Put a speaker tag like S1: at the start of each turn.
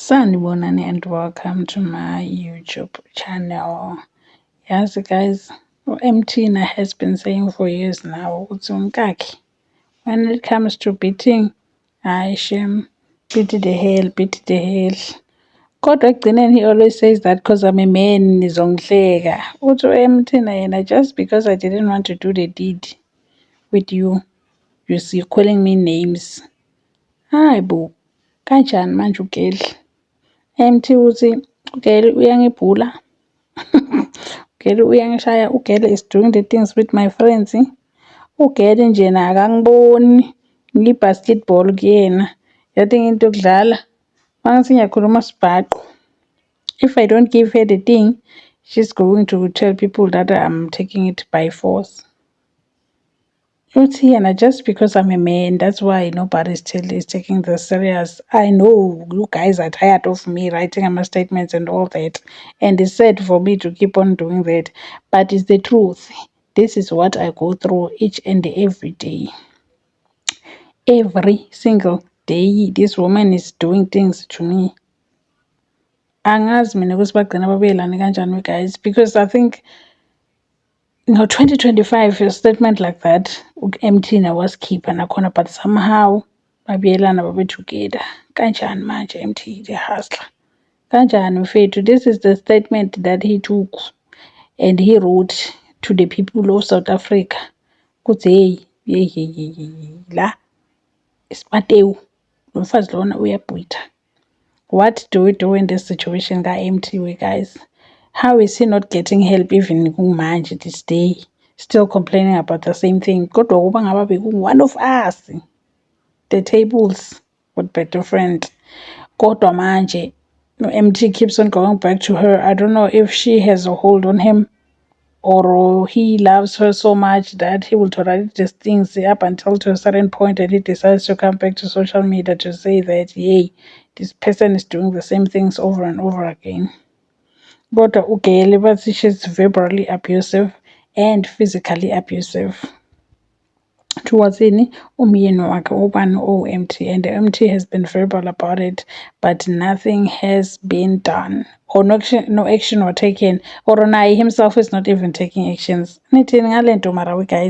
S1: Sanibonani and welcome to my YouTube channel. Yes, guys, MT has been saying for years now, when it comes to beating, I shame, beat the hell, beat the hell. Kodwa ekugcineni he always says that because I'm a man nizongihleka. Uthi MT yena just because I didn't want to do the deed with you, you see calling me names. Hayi bo, kanjani manje ugeli? MT uthi ugeli uyangibhula. Ugeli uyangishaya. Ugeli is doing the things with my friends. Ugeli njena akangiboni ngi-basketball kuyena. Yathi into yokudlala mangithi ngiyakhuluma sibhaqo. If I don't give her the thing, she's going to tell people that I'm taking it by force. Uthi yena just because I'm a man, that's why nobody's is taking this serious. I know you guys are tired of me writing my statements and all that, and it's sad for me to keep on doing that, but it's the truth. This is what I go through each and every day. Every single day, this woman is doing things to me. Angazi mina ukuthi bagcina babelani kanjani guys, because I think 2025 a statement like that MT was keeper nakhona, but somehow babuyelana babe together. Kanjani manje MT the hustler? Kanjani mfethu? This is the statement that he took and he wrote to the people of South Africa. Kuthi hey la isipatewu lo mfazi lona uyabhwitha. What do we do in this situation ka-MT guys? How is he not getting help even manje this day? Still complaining about the same thing. Kodwa kuba ngaba one of us. The tables would be different. Kodwa manje MT keeps on going back to her. I don't know if she has a hold on him or he loves her so much that he will tolerate these things up until to a certain point and he decides to come back to social media to say that, yay, this person is doing the same things over and over again. But okay, she's verbally abusive and physically abusive towards umyeni wakhe ubani MT, and the MT has been verbal about it, but nothing has been done or no action was taken, or naye himself is not even taking actions. Nithini ngale nto mara guys?